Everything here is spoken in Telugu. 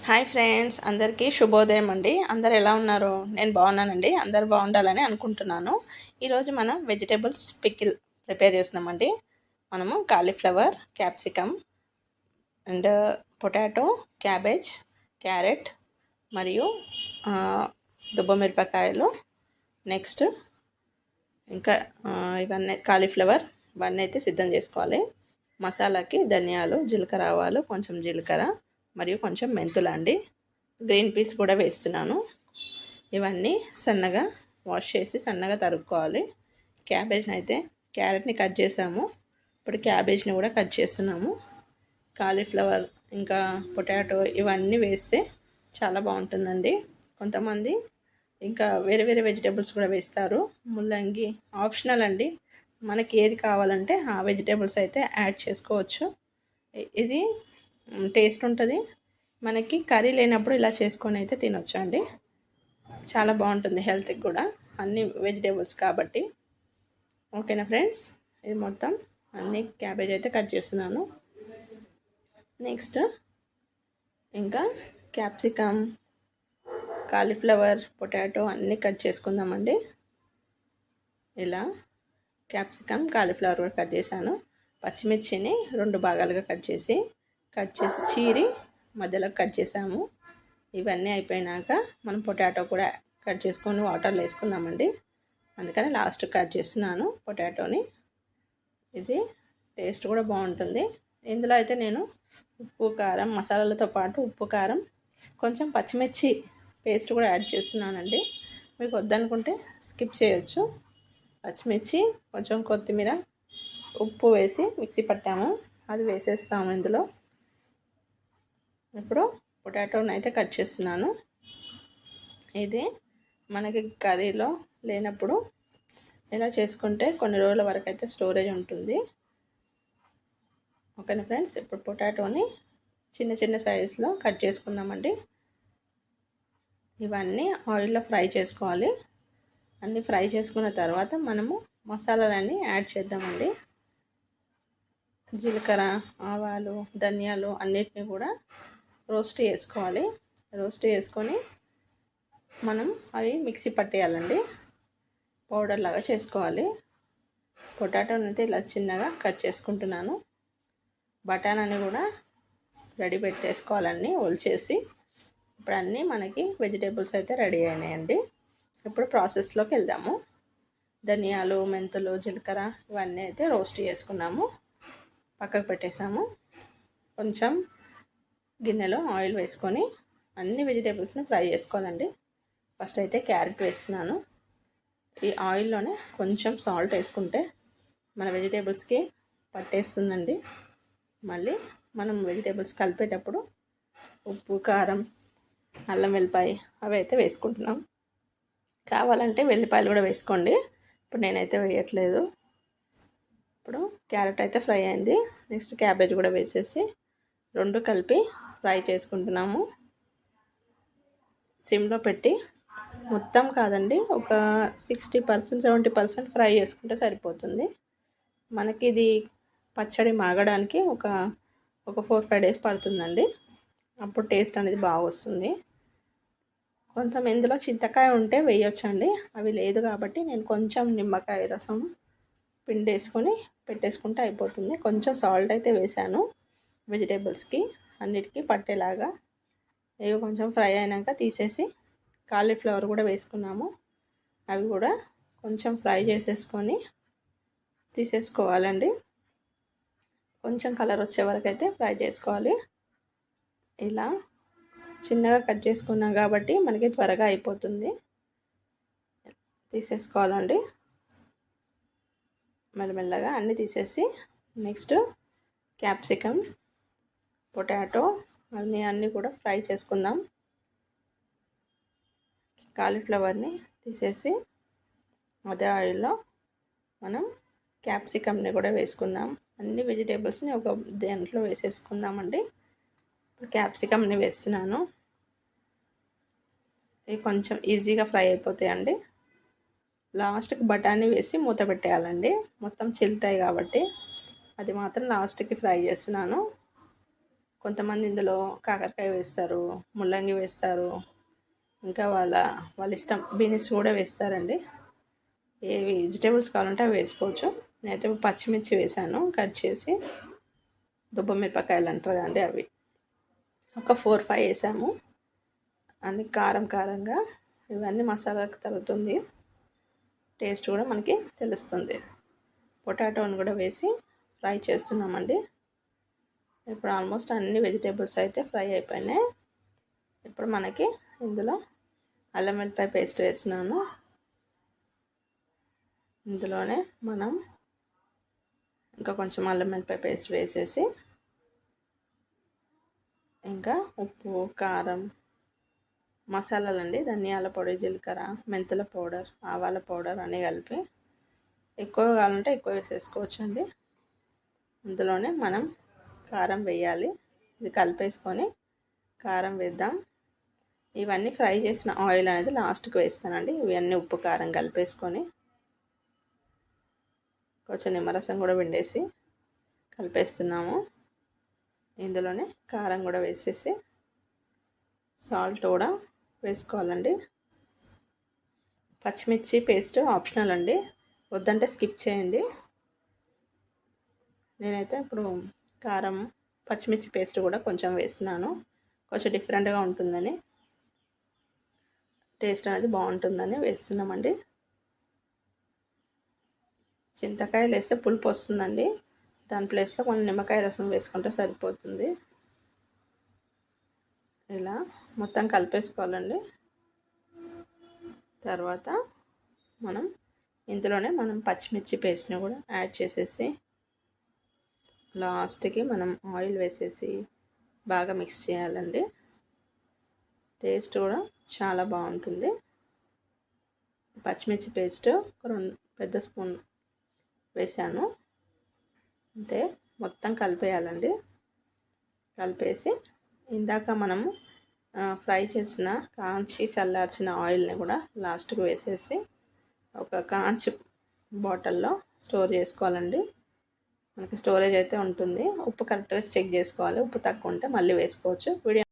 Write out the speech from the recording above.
హాయ్ ఫ్రెండ్స్, అందరికీ శుభోదయం అండి. అందరు ఎలా ఉన్నారు? నేను బాగున్నానండి. అందరు బాగుండాలని అనుకుంటున్నాను. ఈరోజు మనం వెజిటేబుల్స్ పికిల్ ప్రిపేర్ చేస్తున్నామండి. మనము cauliflower, capsicum and potato, cabbage, carrot మరియు దుబ్బ మిరపకాయలు, నెక్స్ట్ ఇంకా ఇవన్నీ కాలీఫ్లవర్ ఇవన్నీ అయితే సిద్ధం చేసుకోవాలి. మసాలాకి ధనియాలు, జీలకర్ర ఆవాలు, కొంచెం జీలకర్ర మరియు కొంచెం మెంతులు అండి. గ్రీన్ పీస్ కూడా వేస్తున్నాను. ఇవన్నీ సన్నగా వాష్ చేసి సన్నగా తరుక్కోవాలి. క్యాబేజ్ని అయితే క్యారెట్ని కట్ చేసాము. ఇప్పుడు క్యాబేజ్ని కూడా కట్ చేస్తున్నాము. కాలీఫ్లవర్ ఇంకా పొటాటో ఇవన్నీ వేస్తే చాలా బాగుంటుందండి. కొంతమంది ఇంకా వేరే వేరే వెజిటేబుల్స్ కూడా వేస్తారు. ముల్లంగి ఆప్షనల్ అండి. మనకి ఏది కావాలంటే ఆ వెజిటేబుల్స్ అయితే యాడ్ చేసుకోవచ్చు. ఇది టేస్ట్ ఉంటుంది. మనకి కర్రీ లేనప్పుడు ఇలా చేసుకొని అయితే తినొచ్చు అండి. చాలా బాగుంటుంది హెల్త్కి కూడా, అన్ని వెజిటేబుల్స్ కాబట్టి. ఓకేనా ఫ్రెండ్స్, ఇది మొత్తం అన్ని క్యాబేజ్ అయితే కట్ చేస్తున్నాను. నెక్స్ట్ ఇంకా క్యాప్సికమ్, కాలీఫ్లవర్, పొటాటో అన్నీ కట్ చేసుకుందామండి. ఇలా క్యాప్సికమ్, కాలీఫ్లవర్ కూడా కట్ చేశాను. పచ్చిమిర్చిని 2 భాగాలుగా కట్ చేసి చీరి మధ్యలో కట్ చేసాము. ఇవన్నీ అయిపోయినాక మనం పొటాటో కూడా కట్ చేసుకొని వాటర్లో వేసుకుందామండి. అందుకని లాస్ట్ కట్ చేస్తున్నాను పొటాటోని. ఇది టేస్ట్ కూడా బాగుంటుంది. ఇందులో అయితే నేను ఉప్పు, కారం, మసాలాలతో పాటు ఉప్పు, కారం, కొంచెం పచ్చిమిర్చి పేస్ట్ కూడా యాడ్ చేస్తున్నానండి. మీకు వద్దనుకుంటే స్కిప్ చేయొచ్చు. పచ్చిమిర్చి, కొంచెం కొత్తిమీర, ఉప్పు వేసి మిక్సీ పట్టాము, అది వేసేస్తాము ఇందులో. ఇప్పుడు పొటాటోని అయితే కట్ చేస్తున్నాను. ఇది మనకి కర్రీలో లేనప్పుడు ఇలా చేసుకుంటే కొన్ని రోజుల వరకు అయితే స్టోరేజ్ ఉంటుంది. ఓకేనా ఫ్రెండ్స్, ఇప్పుడు పొటాటోని చిన్న చిన్న సైజులో కట్ చేసుకుందామండి. ఇవన్నీ ఆయిల్లో ఫ్రై చేసుకోవాలి. అన్నీ ఫ్రై చేసుకున్న తర్వాత మనము మసాలాలన్నీ యాడ్ చేద్దామండి. జీలకర్ర, ఆవాలు, ధనియాలు అన్నిటిని కూడా రోస్ట్ చేసుకోవాలి. రోస్ట్ చేసుకొని మనం అవి మిక్సీ పట్టేయాలండి, పౌడర్ లాగా చేసుకోవాలి. పొటాటోని అయితే ఇలా చిన్నగా కట్ చేసుకుంటున్నాను. బఠానాని కూడా రెడీ పెట్టేసుకోవాలండి ఒలిచేసి. ఇప్పుడు అన్నీ మనకి వెజిటేబుల్స్ అయితే రెడీ అయినాయండి. ఇప్పుడు ప్రాసెస్లోకి వెళ్దాము. ధనియాలు, మెంతులు, జీలకర్ర ఇవన్నీ అయితే రోస్ట్ చేసుకున్నాము, పక్కకు పెట్టేసాము. కొంచెం గిన్నెలో ఆయిల్ వేసుకొని అన్ని వెజిటేబుల్స్ని ఫ్రై చేసుకోవాలండి. ఫస్ట్ అయితే క్యారెట్ వేస్తున్నాను. ఈ ఆయిల్లోనే కొంచెం సాల్ట్ వేసుకుంటే మన వెజిటేబుల్స్కి పట్టేస్తుందండి. మళ్ళీ మనం వెజిటేబుల్స్ కలిపేటప్పుడు ఉప్పు, కారం, అల్లం వెల్లిపాయ అవి అయితే వేసుకుంటున్నాం. కావాలంటే వెల్లిపాయలు కూడా వేసుకోండి. ఇప్పుడు నేనైతే వేయట్లేదు. ఇప్పుడు క్యారెట్ అయితే ఫ్రై అయింది. నెక్స్ట్ క్యాబేజ్ కూడా వేసేసి 2 కలిపి ఫ్రై చేసుకుంటున్నాము. సిమ్లో పెట్టి మొత్తం కాదండి, ఒక 60% 70% ఫ్రై చేసుకుంటే సరిపోతుంది. మనకి ఇది పచ్చడి మాగడానికి ఒక 4-5 డేస్ పడుతుందండి. అప్పుడు టేస్ట్ అనేది బాగా వస్తుంది. కొంచెం ఇందులో చింతకాయ ఉంటే వేయొచ్చండి, అవి లేదు కాబట్టి నేను కొంచెం నిమ్మకాయ రసం పిండేసుకొని పెట్టేసుకుంటే అయిపోతుంది. కొంచెం సాల్ట్ అయితే వేసాను వెజిటేబుల్స్కి అన్నిటికీ పట్టేలాగా. ఇవి కొంచెం ఫ్రై అయినాక తీసేసి కాలీఫ్లవర్ కూడా వేసుకున్నాము. అవి కూడా కొంచెం ఫ్రై చేసేసుకొని తీసేసుకోవాలండి. కొంచెం కలర్ వచ్చే వరకు అయితే ఫ్రై చేసుకోవాలి. ఇలా చిన్నగా కట్ చేసుకున్నాం కాబట్టి మనకి త్వరగా అయిపోతుంది. తీసేసుకోవాలండి మెల్లమెల్లగా అన్నీ తీసేసి. నెక్స్ట్ క్యాప్సికమ్, పొటాటో అన్నీ కూడా ఫ్రై చేసుకుందాం. కాలీఫ్లవర్ని తీసేసి అదే ఆయిల్లో మనం క్యాప్సికమ్ని కూడా వేసుకుందాం. అన్ని వెజిటేబుల్స్ని ఒక దాంట్లో వేసేసుకుందామండి. ఇప్పుడు క్యాప్సికమ్ని వేస్తున్నాను. ఇవి కొంచెం ఈజీగా ఫ్రై అయిపోతాయండి. లాస్ట్కి బఠానీ వేసి మూత పెట్టేయాలండి, మొత్తం చిల్లుతాయి కాబట్టి. అది మాత్రం లాస్ట్కి ఫ్రై చేస్తున్నాను. కొంతమంది ఇందులో కాకరకాయ వేస్తారు, ముల్లంగి వేస్తారు, ఇంకా వాళ్ళ ఇష్టం బీన్స్ కూడా వేస్తారండి. ఏ వెజిటేబుల్స్ కావాలంటే అవి వేసుకోవచ్చు. నేనైతే పచ్చిమిర్చి వేసాను కట్ చేసి, దుబ్బ మిరపకాయలు అంటారు కదండి అవి ఒక 4-5 వేసాము. అన్ని కారంగా ఇవన్నీ మసాలాకు తగులుతుంది, టేస్ట్ కూడా మనకి తెలుస్తుంది. పొటాటోని కూడా వేసి ఫ్రై చేస్తున్నామండి. ఇప్పుడు ఆల్మోస్ట్ అన్ని వెజిటేబుల్స్ అయితే ఫ్రై అయిపోయినాయి. ఇప్పుడు మనకి ఇందులో అల్లం వెల్లిపాయ పేస్ట్ వేస్తున్నాను. ఇందులోనే మనం ఇంకా కొంచెం అల్లం వెల్లిపాయ పేస్ట్ వేసేసి, ఇంకా ఉప్పు, కారం, మసాలాలండి, ధనియాల పొడి, జీలకర్ర, మెంతుల పౌడర్, ఆవాల పౌడర్ అన్నీ కలిపి ఎక్కువ కావాలంటే ఎక్కువ వేసేసుకోవచ్చు అండి. ఇందులోనే మనం కారం వేయాలి. ఇది కలిపేసుకొని కారం వేద్దాం. ఇవన్నీ ఫ్రై చేసిన ఆయిల్ అనేది లాస్ట్కి వేస్తానండి. ఇవన్నీ ఉప్పు కారం కలిపేసుకొని కొంచెం నిమ్మరసం కూడా పిండేసి కలిపేస్తున్నాము. ఇందులోనే కారం కూడా వేసేసి సాల్ట్ కూడా వేసుకోవాలండి. పచ్చిమిర్చి పేస్ట్ ఆప్షనల్ అండి, వద్దంటే స్కిప్ చేయండి. నేనైతే ఇప్పుడు కారం, పచ్చిమిర్చి పేస్ట్ కూడా కొంచెం వేస్తున్నాను. కొంచెం డిఫరెంట్గా ఉంటుందని, టేస్ట్ అనేది బాగుంటుందని వేస్తున్నామండి. చింతకాయలు వేస్తే పులుపు వస్తుందండి, దాని ప్లేస్లో కొంచెం నిమ్మకాయ రసం వేసుకుంటే సరిపోతుంది. ఇలా మొత్తం కలిపేసుకోవాలండి. తర్వాత ఇందులోనే మనం పచ్చిమిర్చి పేస్ట్ని కూడా యాడ్ చేసేసి లాస్ట్కి మనం ఆయిల్ వేసేసి బాగా మిక్స్ చేయాలండి. టేస్ట్ కూడా చాలా బాగుంటుంది. పచ్చిమిర్చి పేస్ట్ 2 పెద్ద స్పూన్ వేసాను. అంటే మొత్తం కలిపేయాలండి. కలిపేసి ఇందాక మనము ఫ్రై చేసిన కాంచి చల్లార్చిన ఆయిల్ని కూడా లాస్ట్కి వేసేసి ఒక కాంచి బాటిల్లో స్టోర్ చేసుకోవాలండి. మనకి స్టోరేజ్ అయితే ఉంటుంది. ఉప్పు కరెక్ట్గా చెక్ చేసుకోవాలి, ఉప్పు తక్కువ ఉంటే మళ్ళీ వేసుకోవచ్చు. వీడియో